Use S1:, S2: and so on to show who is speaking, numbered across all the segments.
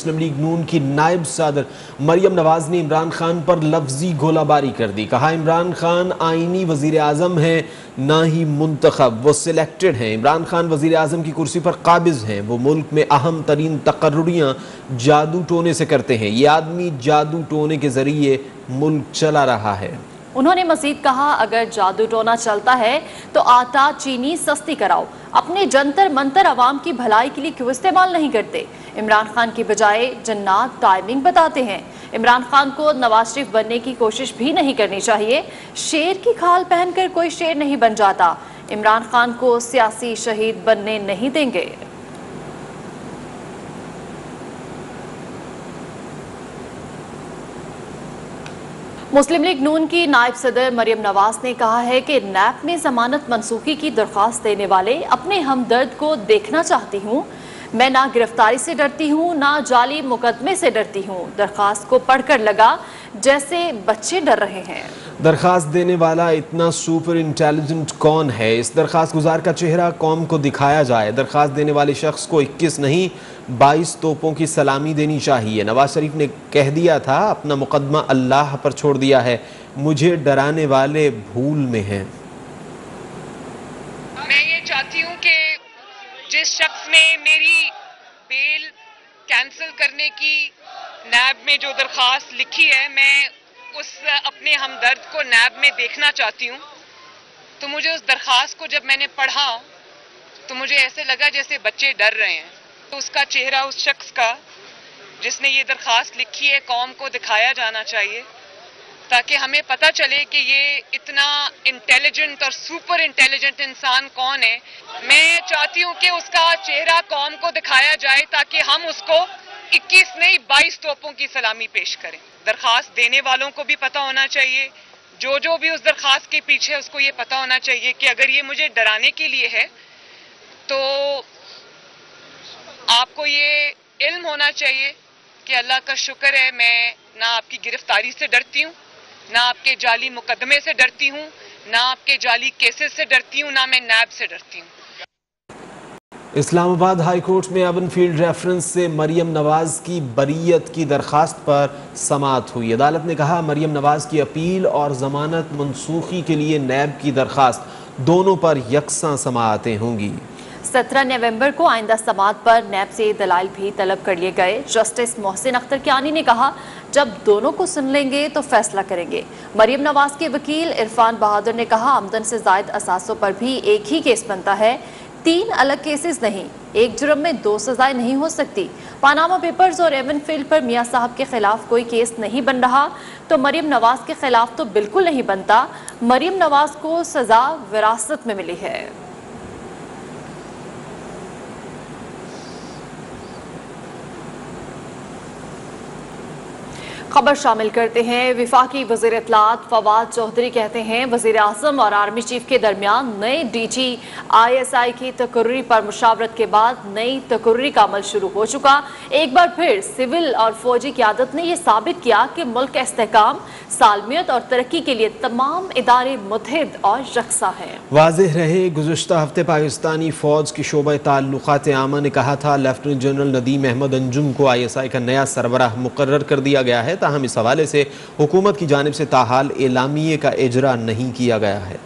S1: مسلم league نون کی نائب صدر مریم نواز نے عمران خان پر لفظی گولہ باری کر دی. کہا عمران خان آئینی وزیر اعظم ہیں نہ ہی منتخب، وہ سلیکٹڈ ہیں. عمران خان وزیر اعظم کی کرسی پر قابض ہیں. وہ ملک میں اہم ترین تقرریاں جادو ٹونے سے کرتے ہیں. یہ آدمی جادو ٹونے کے ذریعے ملک چلا رہا ہے.
S2: انہوں نے مزید کہا اگر جادو ٹونا چلتا ہے تو آٹا چینی سستی کراؤ. اپنے جنتر منتر عوام کی بھلائی کے لیے کیوں استعمال نہیں کرتے؟ عمران خان کی بجائے جنات ٹائمنگ بتاتے ہیں. عمران خان کو نواز شریف بننے کی کوشش بھی نہیں کرنی چاہیے. شیر کی کھال پہن کر کوئی شیر نہیں بن جاتا. عمران خان کو سیاسی شہید بننے نہیں دیں گے. مسلم لیگ نون کی نائب صدر مریم نواز نے کہا ہے کہ نیب میں ضمانت منسوخی کی درخواست دینے والے اپنے ہمدرد کو دیکھنا چاہتی ہوں. میں نہ گرفتاری سے ڈرتی ہوں نہ جعلی مقدمے سے ڈرتی ہوں. درخواست کو پڑھ کر لگا جیسے بچے ڈر رہے ہیں.
S1: درخواست دینے والا اتنا سپر انٹیلیجنٹ کون ہے؟ اس درخواست گزار کا چہرہ قوم کو دکھایا جائے. درخواست دینے والے شخص کو 21 نہیں 22 توپوں کی سلامی دینی چاہیے. نواز شریف نے کہہ دیا تھا اپنا مقدمہ اللہ پر چھوڑ دیا ہے. مجھے ڈرانے والے بھول میں ہیں.
S3: میں یہ چاہتی ہوں کہ جس شخص نے میری بیل کینسل کرنے کی نیب میں جو درخواست لکھی ہے، میں اس اپنے ہمدرد کو نیب میں دیکھنا چاہتی ہوں. تو مجھے اس درخواست کو جب میں نے پڑھا تو مجھے ایسے لگا جیسے بچے ڈر رہے ہیں. تو اس کا چہرہ اس شخص کا جس نے یہ درخواست لکھی ہے قوم کو دکھایا جانا چاہیے تاکہ ہمیں پتہ چلے کہ یہ اتنا انٹیلیجنٹ اور سپر انٹیلیجنٹ انسان کون ہے. میں چاہتی ہوں کہ اس کا چہرہ قوم کو دکھایا جائے تاکہ ہم اس کو 21 نہیں 22 توپوں کی سلامی پیش کریں. درخواست دینے والوں کو بھی پتہ ہونا چاہیے، جو بھی اس درخواست کے پیچھے اس کو یہ پتہ ہونا چاہیے کہ اگر یہ مجھے ڈرانے کے لیے ہے تو آپ کو یہ علم ہونا چاہیے کہ اللہ کا شکر ہے میں نہ آپ کی گرفتاری سے ڈرتی ہوں، نہ آپ کے جعلی مقدمے سے ڈرتی ہوں، نہ آپ کے جعلی کیسز سے ڈرتی ہوں، نہ میں نیب سے ڈرتی ہوں.
S1: اسلام آباد ہائی کورٹ میں ابن فیلڈ ریفرنس سے مریم نواز کی بریت کی درخواست پر سماعت ہوئی. عدالت نے کہا مریم نواز کی اپیل اور ضمانت منسوخی کے لیے نیب کی درخواست دونوں پر یکساں سماعتیں ہوں گی.
S2: 17 نومبر کو آئندہ سماعت پر نیب سے دلائل بھی طلب کر لیے گئے. جسٹس محسن اختر کیانی نے کہا جب دونوں کو سن لیں گے تو فیصلہ کریں گے. مریم نواز کے وکیل عرفان بہادر نے کہا آمدن سے زائد اثاثوں پر بھی ایک ہی کیس بنتا ہے، 3 الگ کیسز نہیں. ایک جرم میں 2 سزائیں نہیں ہو سکتی. پاناما پیپرز اور ایون فیلڈ پر میاں صاحب کے خلاف کوئی کیس نہیں بن رہا تو مریم نواز کے خلاف تو بالکل نہیں بنتا. مریم نواز کو سزا وراثت میں ملی ہے. خبر شامل کرتے ہیں. وفاقی وزیر اطلاعات فواد چودھری کہتے ہیں وزیر اعظم اور آرمی چیف کے درمیان نئے ڈی جی ISI کی تقرری پر مشاورت کے بعد نئی تقرری کا عمل شروع ہو چکا. ایک بار پھر سول اور فوجی قیادت نے یہ ثابت کیا کہ ملک استحکام، سالمیت اور ترقی کے لیے تمام ادارے متحد اور یکساں ہیں.
S1: واضح رہے گزشتہ ہفتے پاکستانی فوج کی شعبہ تعلقات عامہ نے کہا تھا لیفٹیننٹ جنرل ندیم احمد انجم کو ISI کا نیا سربراہ مقرر کر دیا گیا ہے. تاہم اس حوالے سے حکومت کی جانب سے تاحال اعلامیے کا اجرا نہیں کیا گیا ہے.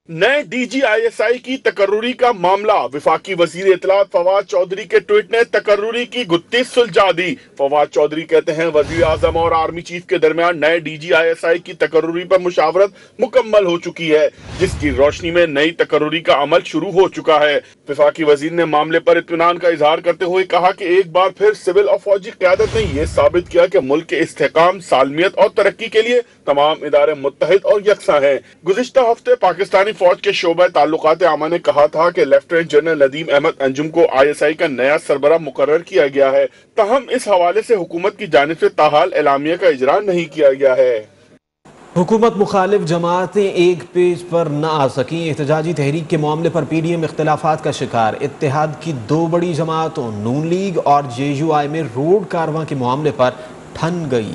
S4: نئے ڈی جی ISI کی تقرری کا معاملہ. وفاقی وزیر اطلاعات فواد چودھری کے ٹویٹ نے تقرری کی گتھی سلجھا دی. فواد چودھری کہتے ہیں وزیر اعظم اور آرمی چیف کے درمیان نئے ڈی جی ISI کی تقرری پر مشاورت مکمل ہو چکی ہے جس کی روشنی میں نئی تقرری کا عمل شروع ہو چکا ہے. وفاقی وزیر نے معاملے پر اطمینان کا اظہار کرتے ہوئے کہا کہ ایک بار پھر سول اور فوجی قیادت نے یہ ثابت کیا کہ ملک کے استحکام، سالمیت اور ترقی کے لیے تمام ادارے متحد اور یکساں ہیں. گزشتہ ہفتے پاکستانی فوج کے شعبہ تعلقات عامہ نے کہا تھا کہ لیفٹیننٹ جنرل ندیم احمد انجم کو ISI کا نیا سربراہ مقرر کیا گیا ہے. تاہم اس حوالے سے حکومت کی جانب سے تاحال اعلامیہ کا اجرا نہیں کیا گیا ہے.
S1: حکومت مخالف جماعتیں ایک پیج پر نہ آ سکیں. احتجاجی تحریک کے معاملے پر PDM اختلافات کا شکار. اتحاد کی 2 بڑی جماعتوں نون لیگ اور JUI میں روڈ کارواں کے معاملے پر ٹھن گئی.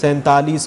S1: 47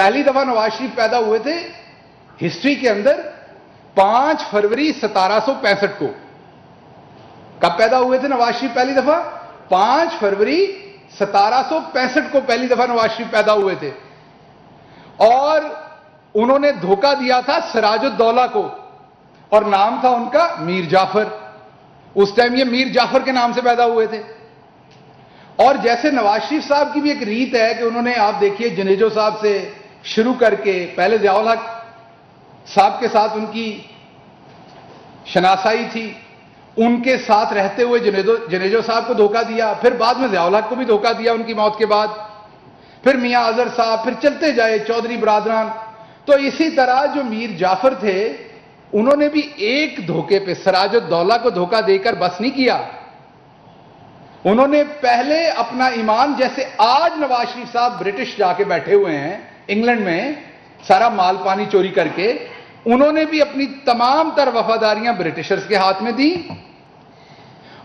S5: پہلی دفعہ نواز شریف پیدا ہوئے تھے ہسٹری کے اندر 5 فروری 1765 کو. کب پیدا ہوئے تھے نواز شریف پہلی دفعہ؟ 5 فروری 1765 کو پہلی دفعہ نواز شریف پیدا ہوئے تھے. اور انہوں نے دھوکہ دیا تھا سراج الدولہ کو، اور نام تھا ان کا میر جعفر. اس ٹائم یہ میر جعفر کے نام سے پیدا ہوئے تھے. اور جیسے نواز شریف صاحب کی بھی ایک ریت ہے کہ انہوں نے، آپ دیکھیے، جنیجو صاحب سے شروع کر کے پہلے ضیاء الحق صاحب کے ساتھ ان کی شناسائی تھی، ان کے ساتھ رہتے ہوئے جنیجو صاحب کو دھوکہ دیا، پھر بعد میں ضیاء الحق کو بھی دھوکہ دیا ان کی موت کے بعد، پھر میاں اظہر صاحب، پھر چلتے جائے چودھری برادران. تو اسی طرح جو میر جعفر تھے انہوں نے بھی ایک دھوکے پہ سراج الدولہ کو دھوکہ دے کر بس نہیں کیا. انہوں نے پہلے اپنا ایمان، جیسے آج نواز شریف صاحب برٹش جا کے بیٹھے ہوئے ہیں انگلینڈ میں سارا مال پانی چوری کر کے، انہوں نے بھی اپنی تمام تر وفاداریاں برٹشرز کے ہاتھ میں دی.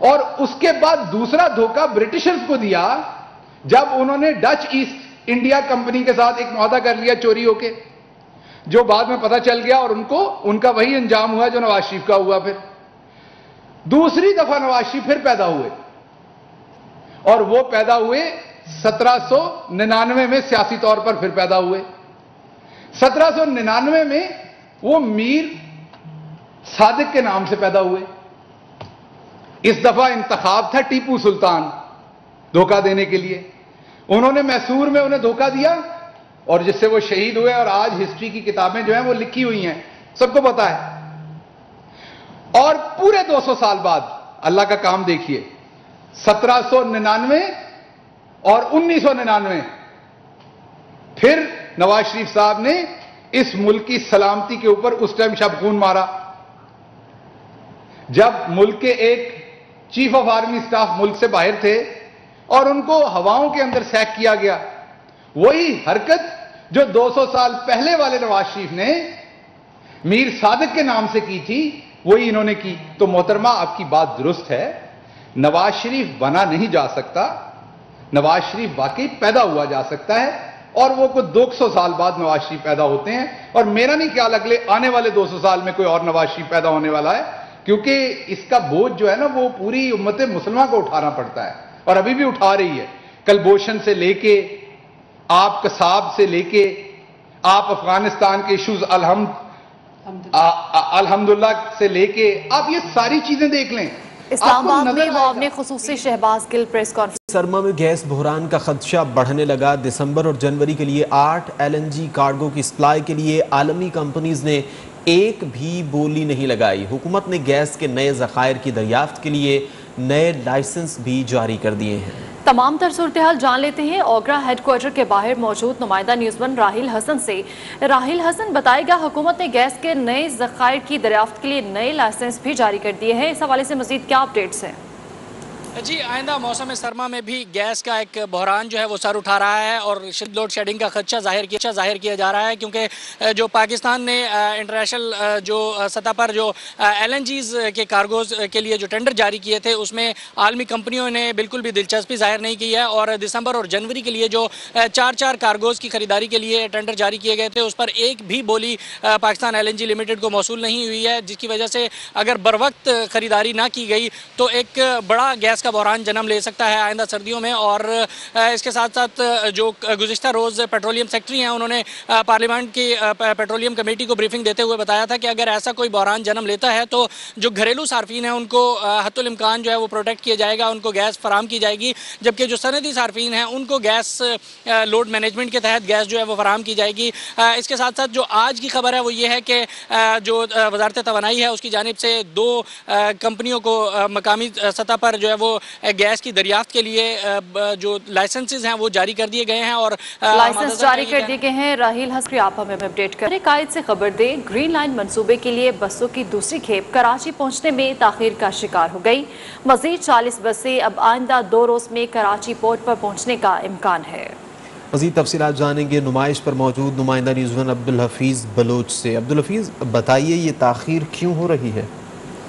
S5: اور اس کے بعد دوسرا دھوکہ برٹشرز کو دیا جب انہوں نے ڈچ ایسٹ انڈیا کمپنی کے ساتھ ایک معاہدہ کر لیا چوری ہو کے، جو بعد میں پتہ چل گیا اور ان کا وہی انجام ہوا جو نواز شریف کا ہوا. پھر دوسری دفعہ نواز شریف پھر پیدا ہوئے، اور وہ پیدا ہوئے 1799 میں سیاسی طور پر پھر پیدا ہوئے. 1799 میں وہ میر صادق کے نام سے پیدا ہوئے. اس دفعہ انتخاب تھا ٹیپو سلطان دھوکہ دینے کے لیے. انہوں نے میسور میں انہیں دھوکہ دیا اور جس سے وہ شہید ہوئے، اور آج ہسٹری کی کتابیں جو ہیں وہ لکھی ہوئی ہیں، سب کو پتا ہے. اور پورے 200 سال بعد اللہ کا کام دیکھیے، 1799 اور 1999 پھر نواز شریف صاحب نے اس ملک کی سلامتی کے اوپر اس ٹائم شب خون مارا جب ملک کے ایک چیف آف آرمی سٹاف ملک سے باہر تھے اور ان کو ہواؤں کے اندر سیک کیا گیا. وہی حرکت جو 200 سال پہلے والے نواز شریف نے میر صادق کے نام سے کی تھی، وہی انہوں نے کی. تو محترمہ آپ کی بات درست ہے، نواز شریف بنا نہیں جا سکتا، نواز شریف واقعی پیدا ہوا جا سکتا ہے، اور وہ کوئی 200 سال بعد نواز شریف پیدا ہوتے ہیں. اور میرا نہیں خیال اگلے آنے والے 200 سال میں کوئی اور نواز شریف پیدا ہونے والا ہے، کیونکہ اس کا بوجھ جو ہے نا وہ پوری امت مسلمہ کو اٹھانا پڑتا ہے، اور ابھی بھی اٹھا رہی ہے. کلبوشن سے لے کے آپ قصاب سے لے کے آپ افغانستان کے ایشوز الحمدللہ سے لے کے آپ یہ ساری چیزیں دیکھ لیں.
S2: اسلام آباد میں معاون خصوصی شہباز گل پریس کانفرنس.
S1: سرما میں گیس بحران کا خدشہ بڑھنے لگا. دسمبر اور جنوری کے لیے 8 LNG کارگو کی سپلائی کے لیے عالمی کمپنیز نے ایک بھی بولی نہیں لگائی. حکومت نے گیس کے نئے ذخائر کی دریافت کے لیے نئے لائسنس بھی جاری کر دیے ہیں.
S2: تمام تر صورتحال جان لیتے ہیں اوگرا ہیڈ کوارٹر کے باہر موجود نمائندہ نیوز ون راہیل حسن سے. راہیل حسن، بتائے گا حکومت نے گیس کے نئے ذخائر کی دریافت کے لیے نئے لائسنس بھی جاری کر دیے ہیں، اس حوالے سے مزید کیا اپڈیٹس ہیں؟
S6: جی، آئندہ موسم سرما میں بھی گیس کا ایک بحران جو ہے وہ سر اٹھا رہا ہے اور لوڈ شیڈنگ کا خدشہ ظاہر کیا جا رہا ہے، کیونکہ جو پاکستان نے انٹرنیشنل جو سطح پر جو LNGs کے کارگوز کے لیے جو ٹینڈر جاری کیے تھے اس میں عالمی کمپنیوں نے بالکل بھی دلچسپی ظاہر نہیں کی ہے. اور دسمبر اور جنوری کے لیے جو 4 کارگوز کی خریداری کے لیے ٹینڈر جاری کیے گئے تھے اس پر ایک بھی بولی پاکستان LNG لمیٹڈ کو موصول نہیں ہوئی ہے، جس کی وجہ سے اگر بروقت خریداری نہ کی گئی تو ایک بڑا گیس کا بحران جنم لے سکتا ہے آئندہ سردیوں میں. اور اس کے ساتھ ساتھ جو گزشتہ روز پیٹرولیم سیکٹری ہیں انہوں نے پارلیمنٹ کی پیٹرولیم کمیٹی کو بریفنگ دیتے ہوئے بتایا تھا کہ اگر ایسا کوئی بحران جنم لیتا ہے تو جو گھریلو صارفین ہیں ان کو حتی الامکان جو ہے وہ پروٹیکٹ کیا جائے گا، ان کو گیس فراہم کی جائے گی، جبکہ جو صنعتی صارفین ہیں ان کو گیس لوڈ مینجمنٹ کے تحت گیس جو ہے وہ فراہم کی جائے گی. اس کے ساتھ ساتھ جو آج کی خبر ہے وہ یہ ہے کہ جو وزارت توانائی ہے اس کی جانب سے 2 کمپنیوں کو مقامی سطح پر جو ہے وہ گیس کی دریافت کے لیے جو لائسنسز ہیں وہ جاری کر دیے گئے ہیں. اور
S2: لائسنس جاری کر دیے گئے ہیں. راہیل حسن، آپ ہمیں اپڈیٹ کریں. قائد سے خبر دیں، گرین لائن منصوبے کے لیے بسوں کی دوسری کھیپ کراچی پہنچنے میں تاخیر کا شکار ہو گئی. مزید 40 بسیں اب آئندہ 2 روز میں کراچی پورٹ پر پہنچنے کا امکان ہے.
S1: مزید تفصیلات جانیں گے نمائش پر موجود نمائندہ نیوز ون عبدالحفیظ بلوچ سے. عبدالحفیظ، بتائیے یہ تاخیر کیوں ہو رہی ہے؟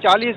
S7: 40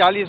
S7: 40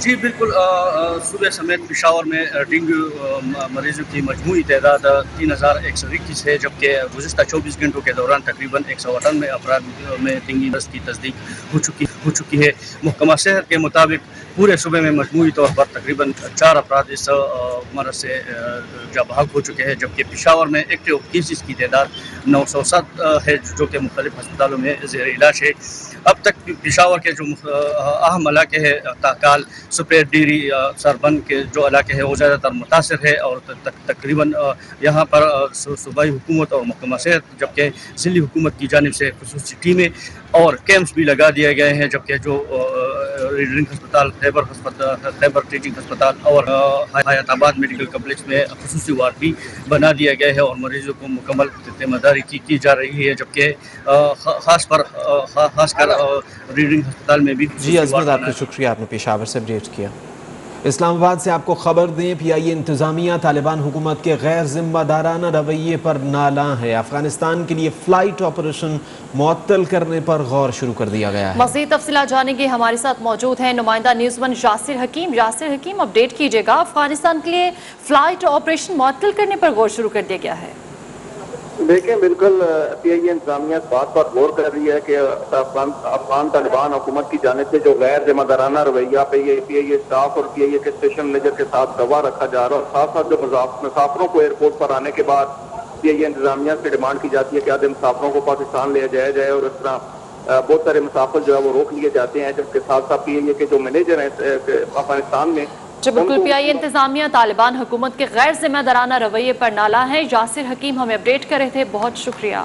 S8: جی بالکل، صبح سمیت پشاور میں ڈینگو مریضوں کی مجموعی تعداد 3121 ہے، جبکہ گزشتہ 24 گھنٹوں کے دوران تقریباً 198 افراد میں ڈینگی مرض کی تصدیق ہو چکی ہے۔ محکمہ صحت کے مطابق پورے صوبے میں مجموعی طور پر تقریباً 4 افراد اس مرض سے جاں بحق ہو چکے ہیں، جبکہ پشاور میں ایکٹیو کیسز کی تعداد 907 ہے، جو کہ مختلف ہسپتالوں میں زیر علاج ہے۔ اب تک پشاور کے جو اہم علاقے ہیں تاکال، سپید ڈیری، سربن کے جو علاقے ہیں وہ زیادہ تر متاثر ہے، اور تقریباً یہاں پر صوبائی حکومت اور محکمہ صحت جبکہ ضلعی حکومت کی جانب سے خصوصی ٹیمیں اور کیمپس بھی لگا دیے گئے ہیں، جبکہ جو ریڈنگ ہسپتال، خیبر ٹیچنگ ہسپتال اور حیات آباد میڈیکل کمپلیکس میں خصوصی وارڈ بھی بنا دیا گئے ہے اور مریضوں کو مکمل ذمہ داری کی جا رہی ہے، جبکہ خاص کر ریڈنگ ہسپتال میں بھی
S1: جی عظمت، آپ کا شکریہ، آپ نے پشاور سے اپڈیٹ کیا۔ اسلام آباد سے آپ کو خبر دیں، پی آئی اے انتظامیہ طالبان حکومت کے غیر ذمہ دارانہ رویے پر نالاں ہے۔ افغانستان کے لیے فلائٹ آپریشن معطل کرنے پر غور شروع کر دیا گیا ہے۔
S2: مزید تفصیلات جانیں گے، ہمارے ساتھ موجود ہیں نمائندہ نیوز ون یاسر حکیم۔ یاسر حکیم، اپڈیٹ کیجیے گا، افغانستان کے لیے فلائٹ آپریشن معطل کرنے پر غور شروع کر دیا گیا ہے۔
S9: دیکھیں، بالکل پی آئی اے انتظامیہ اس بات پر غور کر رہی ہے کہ افغان طالبان حکومت کی جانب سے جو غیر ذمہ دارانہ رویہ پی آئی اے اسٹاف اور پی آئی اے کے اسٹیشن مینیجر کے ساتھ گواہ رکھا جا رہا ہے، اور ساتھ ساتھ جو مسافروں کو ایئرپورٹ پر آنے کے بعد پی آئی اے انتظامیہ سے ڈیمانڈ کی جاتی ہے کہ آدھے مسافروں کو پاکستان لے جایا جائے، اور اس طرح بہت سارے مسافر جو ہے وہ روک لیے جاتے ہیں، جبکہ ساتھ ساتھ پی آئی اے کے جو مینیجر ہیں افغانستان میں
S2: بالکل، پی آئی اے انتظامیہ طالبان حکومت کے غیر ذمہ دارانہ رویے پر نالاں ہے۔ یاسر حکیم ہمیں اپڈیٹ کر رہے تھے، بہت شکریہ۔